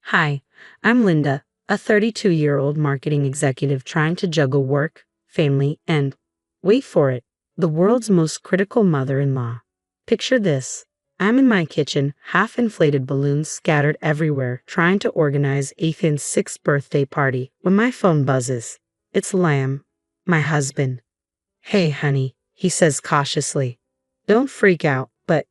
Hi, I'm Linda, a 32-year-old marketing executive trying to juggle work, family, and, wait for it, the world's most critical mother-in-law. Picture this. I'm in my kitchen, half-inflated balloons scattered everywhere, trying to organize Ethan's 6th birthday party, when my phone buzzes. It's Liam, my husband. Hey, honey, he says cautiously. Don't freak out, but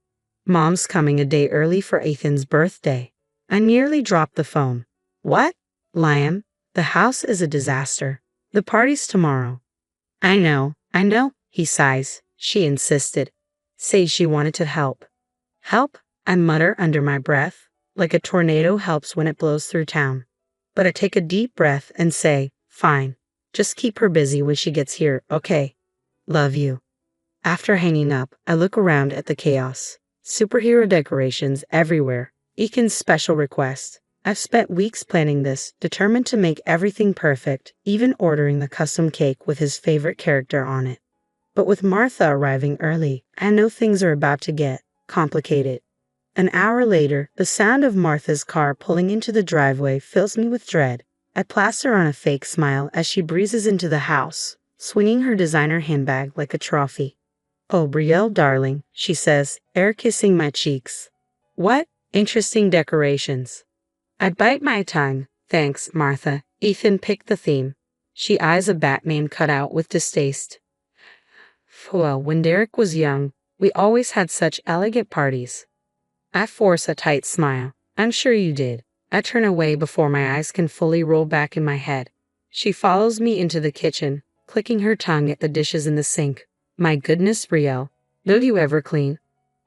Mom's coming a day early for Ethan's birthday. I nearly dropped the phone. What? Liam, the house is a disaster. The party's tomorrow. I know, he sighs. She insisted. Said she wanted to help. Help? I mutter under my breath, like a tornado helps when it blows through town. But I take a deep breath and say, fine. Just keep her busy when she gets here, okay? Love you. After hanging up, I look around at the chaos. Superhero decorations everywhere. Ethan's special request. I've spent weeks planning this, determined to make everything perfect, even ordering the custom cake with his favorite character on it. But with Martha arriving early, I know things are about to get complicated. An hour later, the sound of Martha's car pulling into the driveway fills me with dread. I plaster on a fake smile as she breezes into the house, swinging her designer handbag like a trophy. Oh, Brielle, darling, she says, air kissing my cheeks. What? Interesting decorations. I bite my tongue. Thanks, Martha. Ethan picked the theme. She eyes a Batman cutout with distaste. Well, when Derek was young, we always had such elegant parties. I force a tight smile. I'm sure you did. I turn away before my eyes can fully roll back in my head. She follows me into the kitchen, clicking her tongue at the dishes in the sink. My goodness, Brielle, don't you ever clean?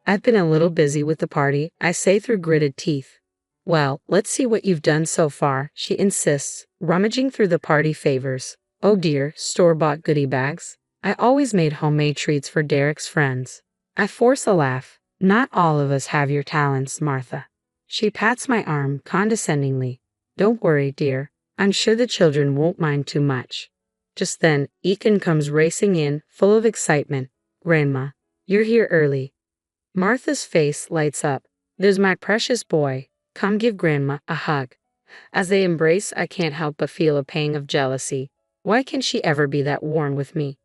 I've been a little busy with the party, I say through gritted teeth. Well, let's see what you've done so far, she insists, rummaging through the party favors. Oh dear, store-bought goodie bags. I always made homemade treats for Derek's friends. I force a laugh. Not all of us have your talents, Martha. She pats my arm condescendingly. Don't worry, dear. I'm sure the children won't mind too much. Just then, Ethan comes racing in, full of excitement. Grandma, you're here early. Martha's face lights up. There's my precious boy. Come give Grandma a hug. As they embrace, I can't help but feel a pang of jealousy. Why can she ever be that warm with me?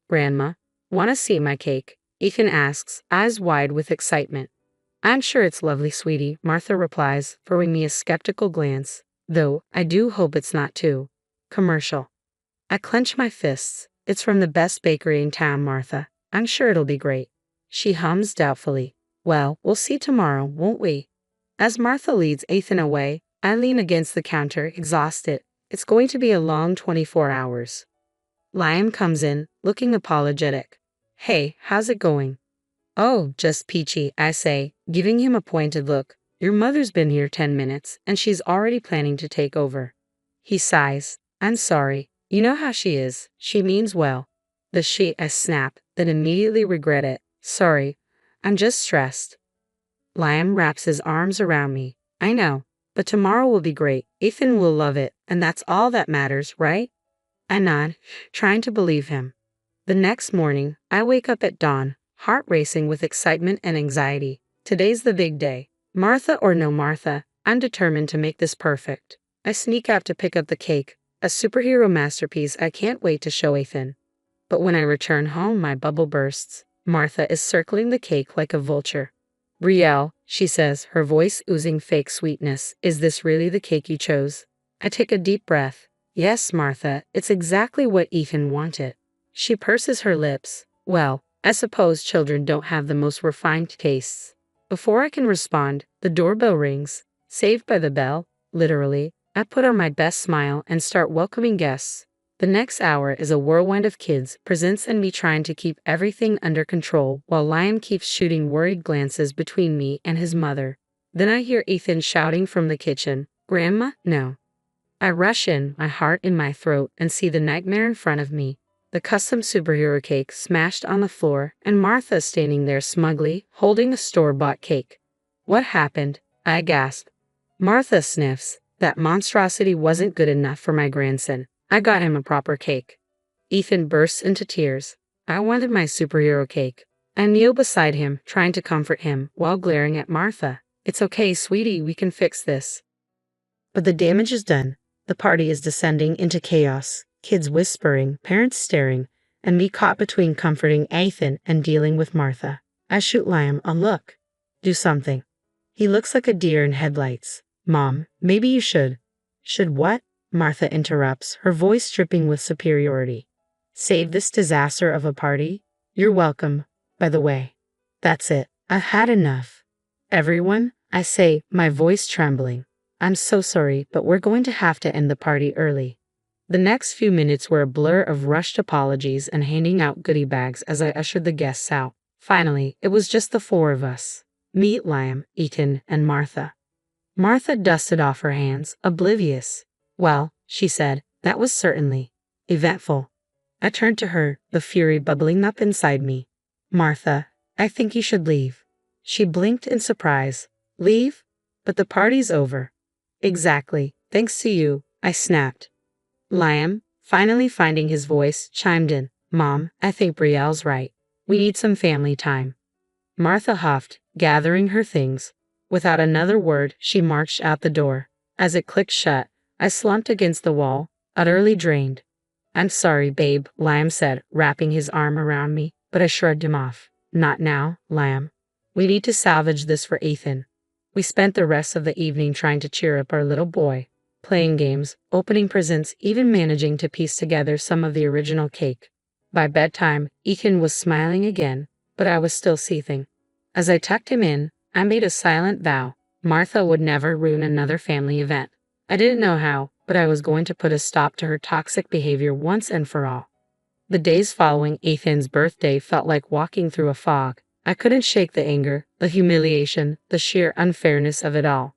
Grandma, want to see my cake? Ethan asks, eyes wide with excitement. I'm sure it's lovely, sweetie, Martha replies, throwing me a skeptical glance. Though, I do hope it's not too commercial. I clench my fists. It's from the best bakery in town, Martha. I'm sure it'll be great. She hums doubtfully. Well, we'll see tomorrow, won't we? As Martha leads Ethan away, I lean against the counter, exhausted. It's going to be a long 24 hours. Liam comes in, looking apologetic. Hey, how's it going? Oh, just peachy, I say, giving him a pointed look. Your mother's been here 10 minutes, and she's already planning to take over. He sighs. I'm sorry. You know how she is. She means well. The she, I snap, then immediately regret it. Sorry. I'm just stressed. Liam wraps his arms around me. I know, but tomorrow will be great. Ethan will love it, and that's all that matters, right? I nod, trying to believe him. The next morning, I wake up at dawn, heart racing with excitement and anxiety. Today's the big day. Martha or no Martha, I'm determined to make this perfect. I sneak out to pick up the cake, a superhero masterpiece I can't wait to show Ethan. But when I return home, my bubble bursts. Martha is circling the cake like a vulture. Brielle, she says, her voice oozing fake sweetness, is this really the cake you chose? I take a deep breath. Yes, Martha, it's exactly what Ethan wanted. She purses her lips. Well, I suppose children don't have the most refined tastes. Before I can respond, the doorbell rings. Saved by the bell, literally, I put on my best smile and start welcoming guests. The next hour is a whirlwind of kids, presents, and me trying to keep everything under control while Liam keeps shooting worried glances between me and his mother. Then I hear Ethan shouting from the kitchen, Grandma, no. I rush in, my heart in my throat, and see the nightmare in front of me. The custom superhero cake smashed on the floor, and Martha standing there smugly, holding a store-bought cake. What happened? I gasp. Martha sniffs. That monstrosity wasn't good enough for my grandson. I got him a proper cake. Ethan bursts into tears. I wanted my superhero cake. I kneel beside him, trying to comfort him, while glaring at Martha. It's okay, sweetie, we can fix this. But the damage is done. The party is descending into chaos, kids whispering, parents staring, and me caught between comforting Ethan and dealing with Martha. I shoot Liam a look. Do something. He looks like a deer in headlights. Mom, maybe you should. Should what? Martha interrupts, her voice dripping with superiority. Save this disaster of a party? You're welcome, by the way. That's it. I've had enough. Everyone, I say, my voice trembling. I'm so sorry, but we're going to have to end the party early. The next few minutes were a blur of rushed apologies and handing out goodie bags as I ushered the guests out. Finally, it was just the four of us. Me, Liam, Ethan, and Martha. Martha dusted off her hands, oblivious. Well, she said, that was certainly eventful. I turned to her, the fury bubbling up inside me. Martha, I think you should leave. She blinked in surprise. Leave? But the party's over. Exactly, thanks to you, I snapped. Liam, finally finding his voice, chimed in. Mom, I think Brielle's right. We need some family time. Martha huffed, gathering her things. Without another word, she marched out the door. As it clicked shut, I slumped against the wall, utterly drained. I'm sorry, babe, Liam said, wrapping his arm around me, but I shrugged him off. Not now, Liam. We need to salvage this for Ethan. We spent the rest of the evening trying to cheer up our little boy, playing games, opening presents, even managing to piece together some of the original cake. By bedtime, Ethan was smiling again, but I was still seething. As I tucked him in, I made a silent vow. Martha would never ruin another family event. I didn't know how, but I was going to put a stop to her toxic behavior once and for all. The days following Ethan's birthday felt like walking through a fog. I couldn't shake the anger, the humiliation, the sheer unfairness of it all.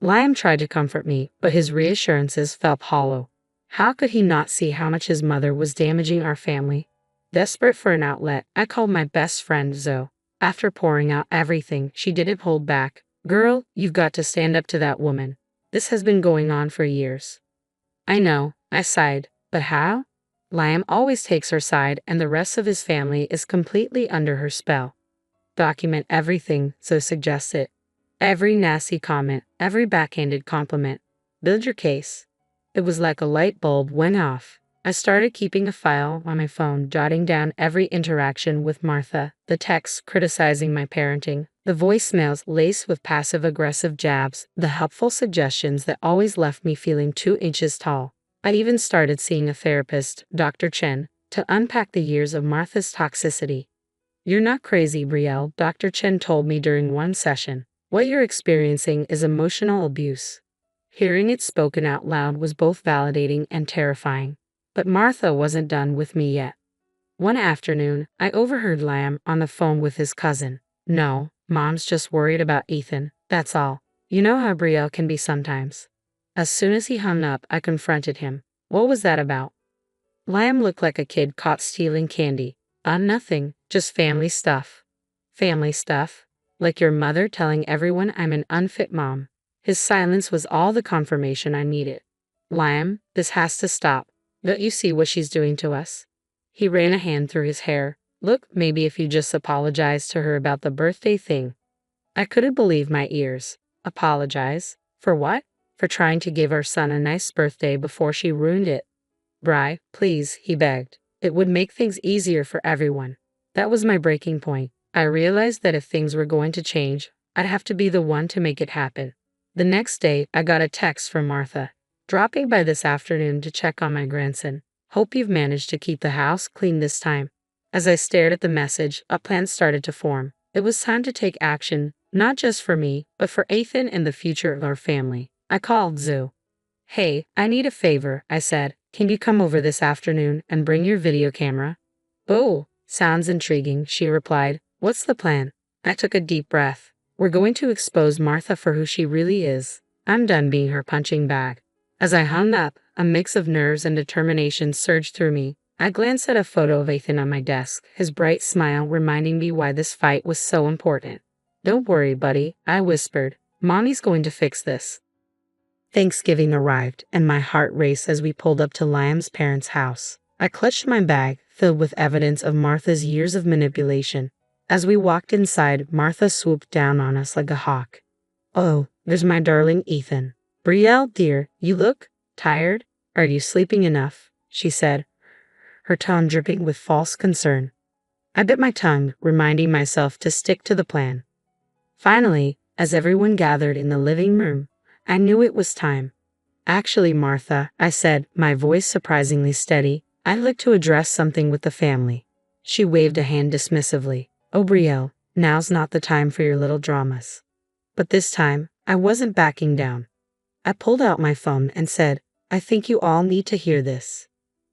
Liam tried to comfort me, but his reassurances felt hollow. How could he not see how much his mother was damaging our family? Desperate for an outlet, I called my best friend Zoe. After pouring out everything, she didn't hold back. Girl, you've got to stand up to that woman. This has been going on for years. I know, I sighed, but how? Liam always takes her side and the rest of his family is completely under her spell. Document everything, Zoe suggested. Every nasty comment, every backhanded compliment. Build your case. It was like a light bulb went off. I started keeping a file on my phone, jotting down every interaction with Martha, the texts criticizing my parenting, the voicemails laced with passive-aggressive jabs, the helpful suggestions that always left me feeling 2 inches tall. I even started seeing a therapist, Dr. Chen, to unpack the years of Martha's toxicity. You're not crazy, Brielle, Dr. Chen told me during one session. What you're experiencing is emotional abuse. Hearing it spoken out loud was both validating and terrifying. But Martha wasn't done with me yet. One afternoon, I overheard Liam on the phone with his cousin. No, Mom's just worried about Ethan, that's all. You know how Brielle can be sometimes. As soon as he hung up, I confronted him. What was that about? Liam looked like a kid caught stealing candy. Nothing, just family stuff. Family stuff? Like your mother telling everyone I'm an unfit mom. His silence was all the confirmation I needed. Liam, this has to stop. Don't you see what she's doing to us? He ran a hand through his hair. Look, maybe if you just apologize to her about the birthday thing. I couldn't believe my ears. Apologize? For what? For trying to give our son a nice birthday before she ruined it. Bri, please, he begged. It would make things easier for everyone. That was my breaking point. I realized that if things were going to change, I'd have to be the one to make it happen. The next day, I got a text from Martha. Dropping by this afternoon to check on my grandson. Hope you've managed to keep the house clean this time. As I stared at the message, a plan started to form. It was time to take action, not just for me, but for Ethan and the future of our family. I called Zoe. Hey, I need a favor, I said. Can you come over this afternoon and bring your video camera? Oh, sounds intriguing, she replied. What's the plan? I took a deep breath. We're going to expose Martha for who she really is. I'm done being her punching bag. As I hung up, a mix of nerves and determination surged through me. I glanced at a photo of Ethan on my desk, his bright smile reminding me why this fight was so important. Don't worry, buddy, I whispered. Mommy's going to fix this. Thanksgiving arrived, and my heart raced as we pulled up to Liam's parents' house. I clutched my bag, filled with evidence of Martha's years of manipulation. As we walked inside, Martha swooped down on us like a hawk. Oh, there's my darling Ethan. Brielle, dear, you look tired. Are you sleeping enough? She said, her tone dripping with false concern. I bit my tongue, reminding myself to stick to the plan. Finally, as everyone gathered in the living room, I knew it was time. Actually, Martha, I said, my voice surprisingly steady, I'd like to address something with the family. She waved a hand dismissively. Oh, Brielle, now's not the time for your little dramas. But this time, I wasn't backing down. I pulled out my phone and said, I think you all need to hear this.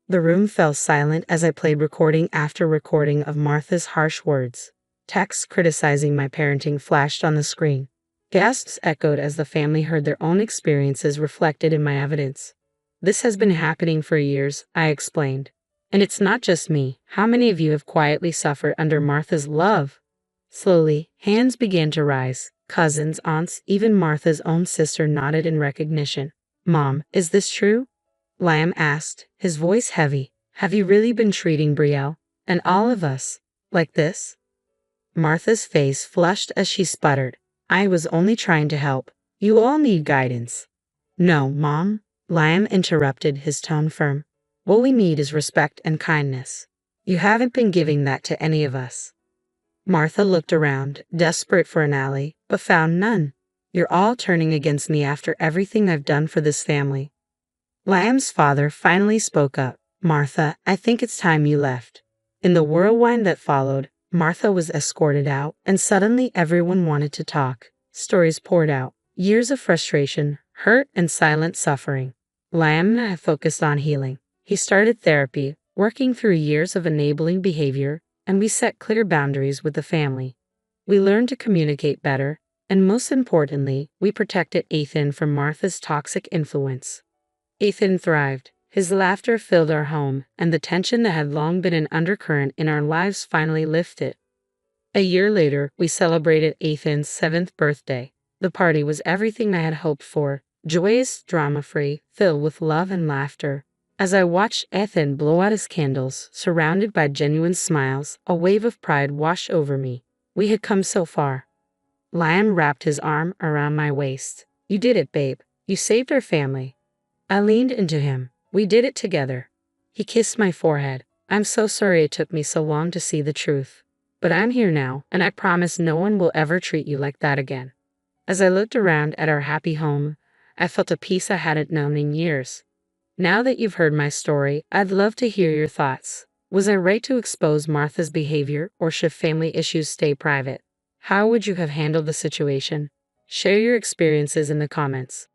The room fell silent as I played recording after recording of Martha's harsh words. Texts criticizing my parenting flashed on the screen. Gasps echoed as the family heard their own experiences reflected in my evidence. This has been happening for years, I explained. And it's not just me. How many of you have quietly suffered under Martha's love? Slowly, hands began to rise. Cousins, aunts, even Martha's own sister nodded in recognition. Mom, is this true? Liam asked, his voice heavy. Have you really been treating Brielle, and all of us, like this? Martha's face flushed as she sputtered. I was only trying to help. You all need guidance. No, Mom, Liam interrupted, his tone firm. What we need is respect and kindness. You haven't been giving that to any of us. Martha looked around, desperate for an ally, but found none. You're all turning against me after everything I've done for this family. Liam's father finally spoke up. Martha, I think it's time you left. In the whirlwind that followed, Martha was escorted out, and suddenly everyone wanted to talk. Stories poured out. Years of frustration, hurt, and silent suffering. Liam and I focused on healing. He started therapy, working through years of enabling behavior, and we set clear boundaries with the family. We learned to communicate better, and most importantly, we protected Ethan from Martha's toxic influence. Ethan thrived. His laughter filled our home, and the tension that had long been an undercurrent in our lives finally lifted. A year later, we celebrated Ethan's 7th birthday. The party was everything I had hoped for, joyous, drama-free, filled with love and laughter. As I watched Ethan blow out his candles, surrounded by genuine smiles, a wave of pride washed over me. We had come so far. Liam wrapped his arm around my waist. You did it, babe. You saved our family. I leaned into him. We did it together. He kissed my forehead. I'm so sorry it took me so long to see the truth. But I'm here now, and I promise no one will ever treat you like that again. As I looked around at our happy home, I felt a peace I hadn't known in years. Now that you've heard my story, I'd love to hear your thoughts. Was I right to expose Martha's behavior, or should family issues stay private? How would you have handled the situation? Share your experiences in the comments.